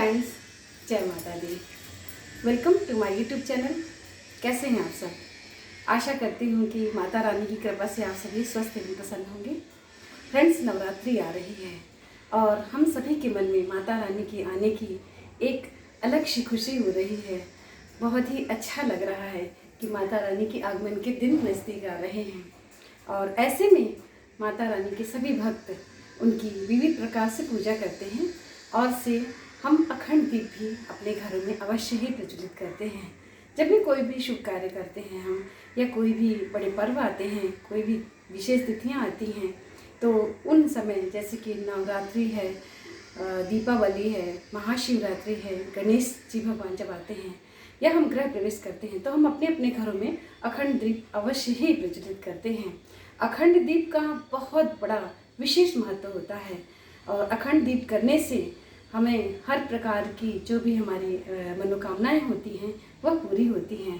Friends, जय माता दी। Welcome to my YouTube channel. कैसे हैं आप सब? आशा करती हूँ कि माता रानी की कृपा से आप सभी स्वस्थ एवं प्रसन्न होंगे। फ्रेंड्स, नवरात्रि आ रही है और हम सभी के मन में माता रानी की आने की एक अलग सी खुशी हो रही है। बहुत ही अच्छा लग रहा है कि माता रानी के आगमन के दिन नज़दीक आ रहे हैं और ऐसे में माता रानी के सभी भक्त उनकी विविध प्रकार से पूजा करते हैं और से हम अखंड दीप भी अपने घरों में अवश्य ही प्रज्वलित करते हैं। जब भी कोई भी शुभ कार्य करते हैं हम, या कोई भी बड़े पर्व आते हैं, कोई भी विशेष तिथियां आती हैं, तो उन समय जैसे कि नवरात्रि है, दीपावली है, महाशिवरात्रि है, गणेश जी भगवान जब आते हैं या हम गृह प्रवेश करते हैं तो हम अपने अपने घरों में अखंड दीप अवश्य ही प्रज्वलित करते हैं। अखंड दीप का बहुत बड़ा विशेष महत्व होता है और अखंड दीप करने से हमें हर प्रकार की जो भी हमारी मनोकामनाएं होती हैं वह पूरी होती हैं।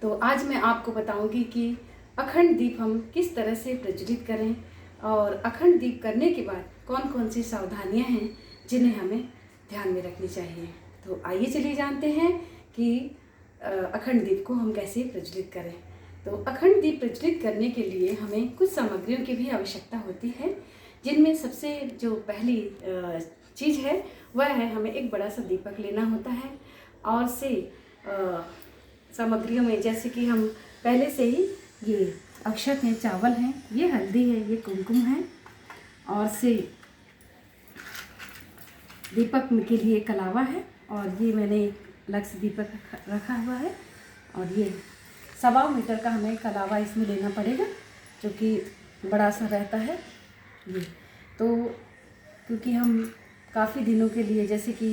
तो आज मैं आपको बताऊंगी कि अखंड दीप हम किस तरह से प्रज्वलित करें और अखंड दीप करने के बाद कौन कौन सी सावधानियां हैं जिन्हें हमें ध्यान में रखनी चाहिए। तो आइए चलिए जानते हैं कि अखंड दीप को हम कैसे प्रज्वलित करें। तो अखंड दीप प्रज्वलित करने के लिए हमें कुछ सामग्रियों की भी आवश्यकता होती है, जिनमें सबसे जो पहली चीज़ है वह है हमें एक बड़ा सा दीपक लेना होता है और से सामग्रियों में जैसे कि हम पहले से ही ये अक्षत हैं, चावल हैं, ये हल्दी है, ये कुमकुम है और से दीपक के लिए कलावा है और ये मैंने एक अलग से दीपक रखा हुआ है और ये 1.25 मीटर का हमें कलावा इसमें लेना पड़ेगा जो कि बड़ा सा रहता है ये। तो क्योंकि हम काफ़ी दिनों के लिए जैसे कि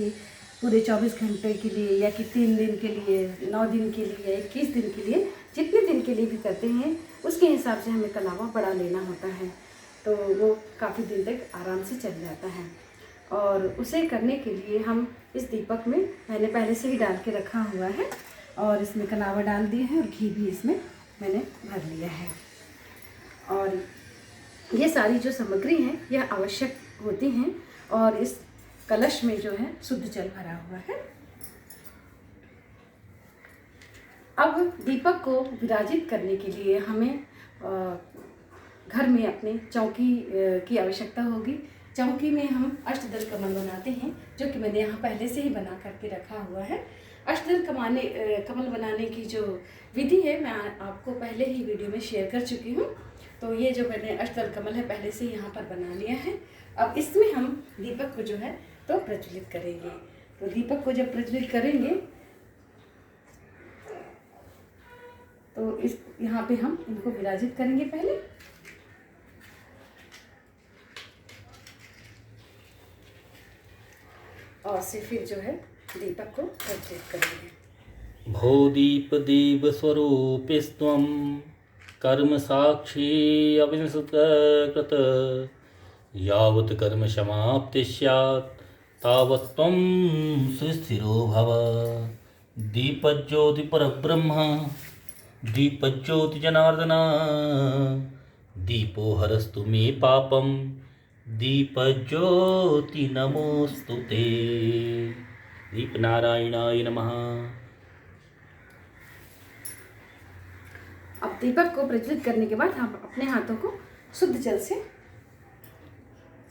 पूरे 24 घंटे के लिए या कि 3 दिन के लिए, 9 दिन के लिए, 21 दिन के लिए, जितने दिन के लिए भी करते हैं उसके हिसाब से हमें कलावा बड़ा लेना होता है, तो वो काफ़ी दिन तक आराम से चल जाता है। और उसे करने के लिए हम इस दीपक में मैंने पहले से ही डाल के रखा हुआ है और इसमें कलावा डाल दिए हैं और घी भी इसमें मैंने भर लिया है। और ये सारी जो सामग्री हैं यह आवश्यक होती हैं और इस कलश में जो है शुद्ध जल भरा हुआ है। अब दीपक को विराजित करने के लिए हमें घर में अपने चौकी की आवश्यकता होगी। चौकी में हम अष्टदल कमल बनाते हैं जो कि मैंने यहाँ पहले से ही बना करके रखा हुआ है। अष्टदल कमल बनाने की जो विधि है मैं आपको पहले ही वीडियो में शेयर कर चुकी हूँ। तो ये जो मैंने अष्टदल कमल है पहले से यहाँ पर बना लिया है। अब इसमें हम दीपक को जो है तो प्रज्वलित करेंगे। तो दीपक को जब प्रज्वलित करेंगे तो इस यहाँ पे हम इनको विराजित करेंगे पहले। और से फिर जो है दीपक को प्रज्वलित करेंगे। भो दीप दीप स्वरूपिस्त्वं कर्म साक्षी अविंशकृत यावत् कर्म समाप्ति स्यात् तावत् त्वं सुस्थिरो भव। दीपज्योति परब्रह्म दीपज्योति जनार्दन दीपो हरस्तु मे पापम दीपज्योति नमोस्तु ते। दीप नारायणाय नमः। अब दीपक को प्रज्वलित करने के बाद हम अपने हाथों को शुद्ध जल से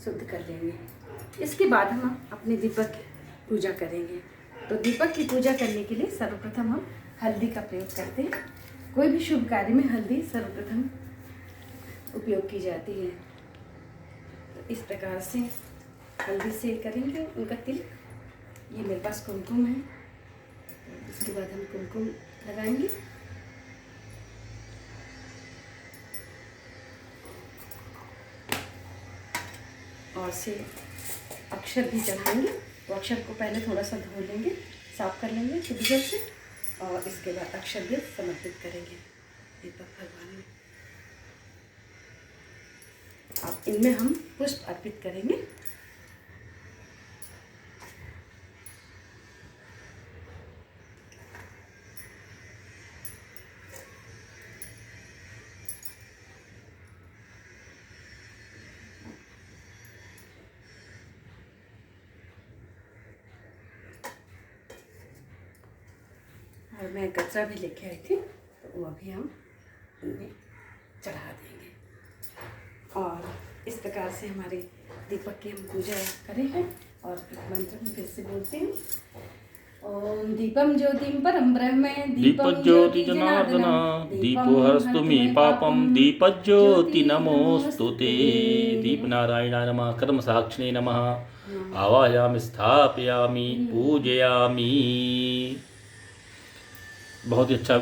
शुद्ध कर लेंगे। इसके बाद हम अपने दीपक की पूजा करेंगे। तो दीपक की पूजा करने के लिए सर्वप्रथम हम हल्दी का प्रयोग करते हैं। कोई भी शुभ कार्य में हल्दी सर्वप्रथम उपयोग की जाती है। तो इस प्रकार से हल्दी से करेंगे उनका तिलक। ये मेरे पास कुमकुम है, इसके बाद हम कुमकुम लगाएंगे। और से अक्षर भी चढ़ाएंगे। तो अक्षर को पहले थोड़ा सा धो लेंगे, साफ कर लेंगे शुद्ध जल से और इसके बाद अक्षर भी समर्पित करेंगे दीपक भगवान में। अब इनमें हम पुष्प अर्पित करेंगे। और मैं कचरा भी लेके आई थी, तो वो अभी हम उनमें चढ़ा देंगे। और इस प्रकार से हमारे दीपक की हम पूजा करें हैं। और एक मंत्र में फिर से बोलते हैं, ओम दीपम ज्योतिम परम ब्रह्म दीपज्योति जनार्दन दीपो हरस्तु मे पापम दीपज्योति नमोस्तुते। दीपनारायणाय नमः। कर्म साक्षिणे नमः। आवाहयामि स्थापयामि पूजयामि। बहुत ही अच्छा।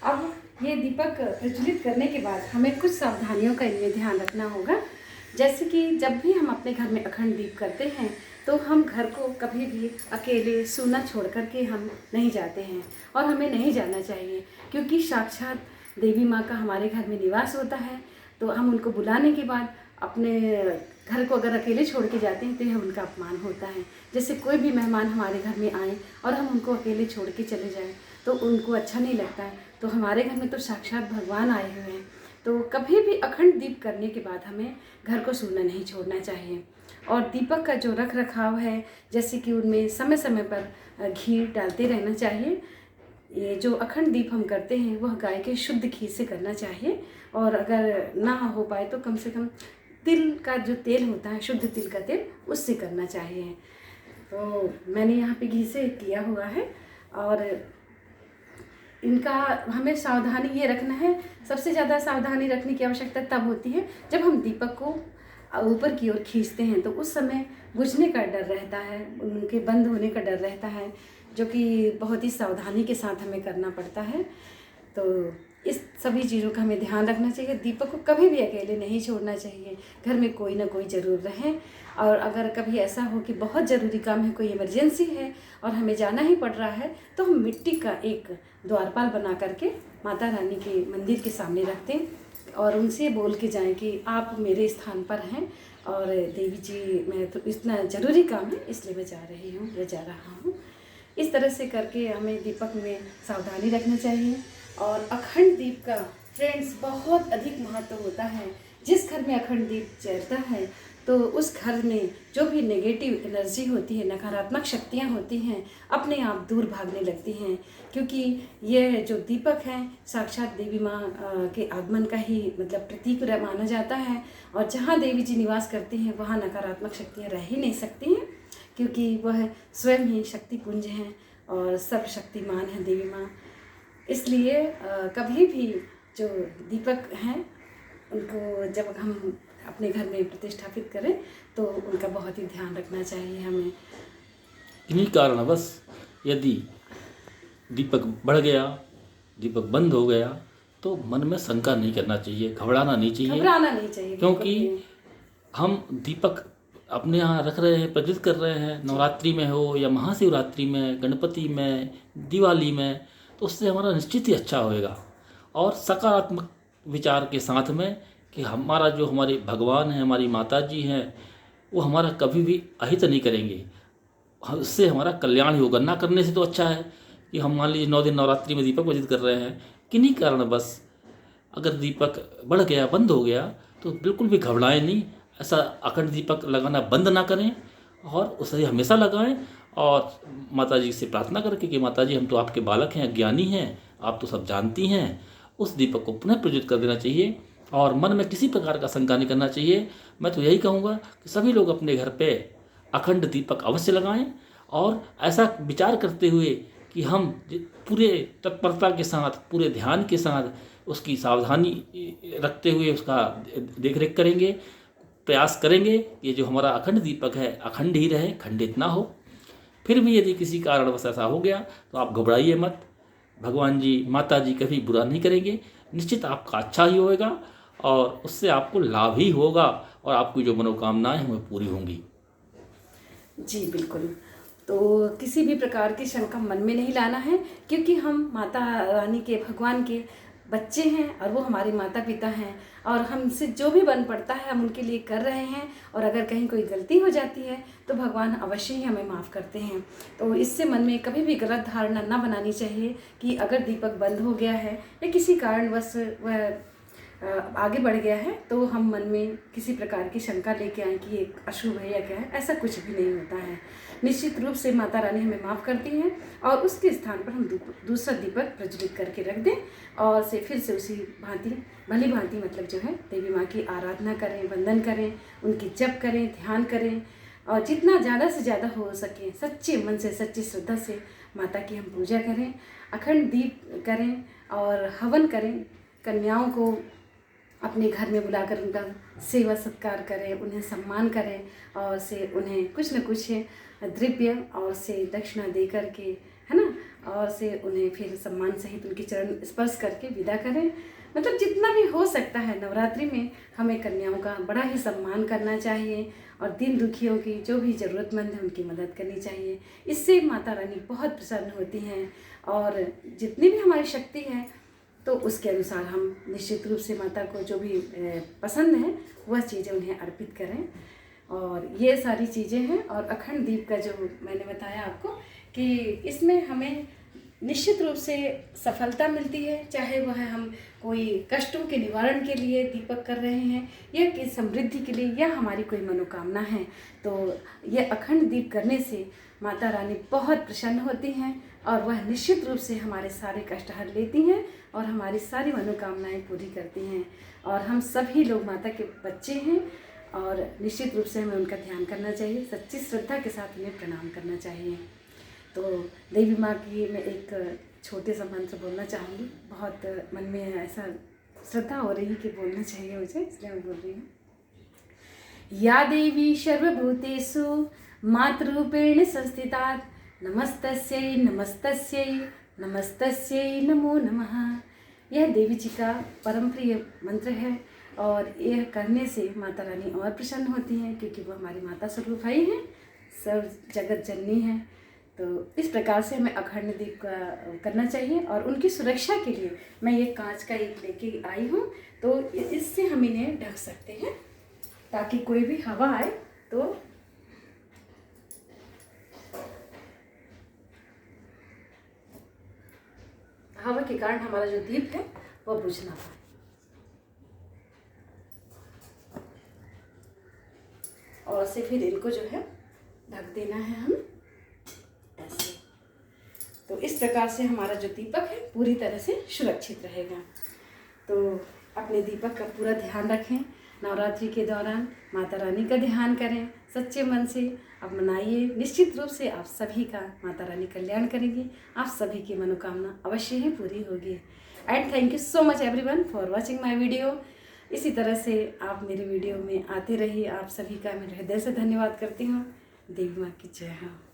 अब ये दीपक प्रज्वलित करने के बाद हमें कुछ सावधानियों का इनमें ध्यान रखना होगा। जैसे कि जब भी हम अपने घर में अखंड दीप करते हैं तो हम घर को कभी भी अकेले सूना छोड़ कर के हम नहीं जाते हैं, और हमें नहीं जाना चाहिए, क्योंकि साक्षात देवी माँ का हमारे घर में निवास होता है। तो हम उनको बुलाने के बाद अपने घर को अगर अकेले छोड़ के जाते हैं तो यह उनका अपमान होता है। जैसे कोई भी मेहमान हमारे घर में आए और हम उनको अकेले छोड़ के चले जाएं तो उनको अच्छा नहीं लगता है। तो हमारे घर में तो साक्षात भगवान आए हुए हैं, तो कभी भी अखंड दीप करने के बाद हमें घर को सूना नहीं छोड़ना चाहिए। और दीपक का जो रख रखाव है, जैसे कि उनमें समय समय पर घी डालते रहना चाहिए। ये जो अखंड दीप हम करते हैं वह गाय के शुद्ध घी से करना चाहिए, और अगर ना हो पाए तो कम से कम तिल का जो तेल होता है, शुद्ध तिल का तेल, उससे करना चाहिए। तो मैंने यहाँ पे घी से किया हुआ है। और इनका हमें सावधानी ये रखना है, सबसे ज़्यादा सावधानी रखने की आवश्यकता तब होती है जब हम दीपक को ऊपर की ओर खींचते हैं, तो उस समय बुझने का डर रहता है, उनके बंद होने का डर रहता है, जो कि बहुत ही सावधानी के साथ हमें करना पड़ता है। तो इस सभी चीज़ों का हमें ध्यान रखना चाहिए। दीपक को कभी भी अकेले नहीं छोड़ना चाहिए, घर में कोई ना कोई ज़रूर रहे। और अगर कभी ऐसा हो कि बहुत ज़रूरी काम है, कोई इमरजेंसी है और हमें जाना ही पड़ रहा है, तो हम मिट्टी का एक द्वारपाल बना करके माता रानी के मंदिर के सामने रखते हैं और उनसे बोल के जाएं कि आप मेरे स्थान पर हैं और देवी जी, मैं तो इतना ज़रूरी काम है इसलिए मैं जा रही हूँ या जा रहा हूँ। इस तरह से करके हमें दीपक में सावधानी रखना चाहिए। और अखंड दीप का फ्रेंड्स बहुत अधिक महत्व होता है। जिस घर में अखंड दीप जलता है तो उस घर में जो भी नेगेटिव एनर्जी होती है, नकारात्मक शक्तियाँ होती हैं, अपने आप दूर भागने लगती हैं, क्योंकि यह जो दीपक है साक्षात देवी माँ के आगमन का ही मतलब प्रतीक माना जाता है। और जहाँ देवी जी निवास करती हैं वहाँ नकारात्मक शक्तियाँ रह ही नहीं सकती हैं, क्योंकि वह स्वयं ही शक्ति पुंज हैं और सर्वशक्तिमान है देवी माँ। इसलिए कभी भी जो दीपक हैं उनको जब हम अपने घर में प्रतिष्ठापित करें तो उनका बहुत ही ध्यान रखना चाहिए हमें। इन्हीं कारणवश यदि दीपक बढ़ गया, दीपक बंद हो गया, तो मन में शंका नहीं करना चाहिए, घबराना नहीं चाहिए, क्योंकि हम दीपक अपने यहाँ रख रहे हैं, प्रज्वलित कर रहे हैं, नवरात्रि में हो या महाशिवरात्रि में, गणपति में, दिवाली में, तो उससे हमारा निश्चित ही अच्छा होएगा। और सकारात्मक विचार के साथ में कि हमारा जो हमारे भगवान हैं, हमारी माता जी हैं, वो हमारा कभी भी अहित नहीं करेंगे, उससे हमारा कल्याण ही होगा। ना करने से तो अच्छा है कि हम मान लीजिए 9 दिन नवरात्रि में दीपक प्रज्वलित कर रहे हैं, किन्हीं कारण बस अगर दीपक बढ़ गया, बंद हो गया, तो बिल्कुल भी घबराएं नहीं। ऐसा अखंड दीपक लगाना बंद ना करें और उसे हमेशा लगाएं। और माता जी से प्रार्थना करके कि माता जी, हम तो आपके बालक हैं, ज्ञानी हैं, आप तो सब जानती हैं, उस दीपक को पुनः प्रज्वलित कर देना चाहिए और मन में किसी प्रकार का शंका नहीं करना चाहिए। मैं तो यही कहूँगा कि सभी लोग अपने घर पे अखंड दीपक अवश्य लगाएं और ऐसा विचार करते हुए कि हम पूरे तत्परता के साथ, पूरे ध्यान के साथ उसकी सावधानी रखते हुए उसका देख रेख करेंगे, प्रयास करेंगे कि जो हमारा अखंड दीपक है अखंड ही रहे, खंडित ना हो। फिर भी यदि किसी कारणवश ऐसा हो गया तो आप घबराइए मत, भगवान जी, माता जी कभी बुरा नहीं करेंगे, निश्चित आपका अच्छा ही होएगा और उससे आपको लाभ ही होगा और आपकी जो मनोकामनाएं हैं वो पूरी होंगी। जी बिल्कुल। तो किसी भी प्रकार की शंका मन में नहीं लाना है, क्योंकि हम माता रानी के, भगवान के बच्चे हैं और वो हमारे माता पिता हैं और हमसे जो भी बन पड़ता है हम उनके लिए कर रहे हैं। और अगर कहीं कोई गलती हो जाती है तो भगवान अवश्य ही हमें माफ़ करते हैं। तो इससे मन में कभी भी गलत धारणा ना बनानी चाहिए कि अगर दीपक बंद हो गया है या किसी कारणवश वह आगे बढ़ गया है तो हम मन में किसी प्रकार की शंका लेके आए कि ये अशुभ है या क्या है, ऐसा कुछ भी नहीं होता है। निश्चित रूप से माता रानी हमें माफ़ करती हैं और उसके स्थान पर हम दूसरा दीपक प्रज्वलित करके रख दें और फिर से उसी भांति भली भांति मतलब जो है देवी माँ की आराधना करें, वंदन करें, उनकी जप करें, ध्यान करें और जितना ज़्यादा से ज़्यादा हो सके सच्चे मन से, सच्ची श्रद्धा से माता की हम पूजा करें, अखंड दीप करें और हवन करें। कन्याओं को अपने घर में बुलाकर उनका सेवा सत्कार करें, उन्हें सम्मान करें और से उन्हें कुछ न कुछ द्रव्य और से दक्षिणा दे करके, है ना, और से उन्हें फिर सम्मान सहित उनके चरण स्पर्श करके विदा करें। मतलब जितना भी हो सकता है नवरात्रि में हमें कन्याओं का बड़ा ही सम्मान करना चाहिए और दीन दुखियों की जो भी ज़रूरतमंद है उनकी मदद करनी चाहिए। इससे माता रानी बहुत प्रसन्न होती हैं और जितनी भी हमारी शक्ति है तो उसके अनुसार हम निश्चित रूप से माता को जो भी पसंद है वह चीज़ें उन्हें अर्पित करें। और ये सारी चीज़ें हैं और अखंड दीप का जो मैंने बताया आपको कि इसमें हमें निश्चित रूप से सफलता मिलती है, चाहे वह हम कोई कष्टों के निवारण के लिए दीपक कर रहे हैं या कि समृद्धि के लिए या हमारी कोई मनोकामना है, तो यह अखंड दीप करने से माता रानी बहुत प्रसन्न होती हैं और वह निश्चित रूप से हमारे सारे कष्ट हर लेती हैं और हमारी सारी मनोकामनाएं पूरी करती हैं। और हम सभी लोग माता के बच्चे हैं और निश्चित रूप से हमें उनका ध्यान करना चाहिए, सच्ची श्रद्धा के साथ उन्हें प्रणाम करना चाहिए। तो देवी माँ की मैं एक छोटे सा मंत्र बोलना चाहूँगी, बहुत मन में ऐसा श्रद्धा हो रही कि बोलना चाहिए मुझे, इसलिए मैं बोल रही हूँ। या देवी सर्वभूतेषु मातृरूपेण संस्थिता नमस्तस्यै नमस्तस्यै नमस्तस्यै नमो नमः। यह देवी जी का परम प्रिय मंत्र है और यह करने से माता रानी और प्रसन्न होती हैं क्योंकि वो हमारी माता स्वरूप ही हैं, सब जगत जननी है। तो इस प्रकार से हमें अखंड दीप करना चाहिए और उनकी सुरक्षा के लिए मैं ये कांच का एक लेके आई हूँ, तो इससे हम इन्हें ढक सकते हैं ताकि कोई भी हवा आए तो हवा के कारण हमारा जो दीप है वह बुझ ना पाए। और से फिर इनको जो है ढक देना है हम ऐसे। तो इस प्रकार से हमारा जो दीपक है पूरी तरह से सुरक्षित रहेगा। तो अपने दीपक का पूरा ध्यान रखें, नवरात्रि के दौरान माता रानी का ध्यान करें, सच्चे मन से अब मनाइए। निश्चित रूप से आप सभी का माता रानी कल्याण करेंगी, आप सभी की मनोकामना अवश्य ही पूरी होगी। And thank you so much everyone for watching my video. इसी तरह से आप मेरे वीडियो में आते रहिए, आप सभी का मैं हृदय से धन्यवाद करती हूँ। देवी माँ की जय हो।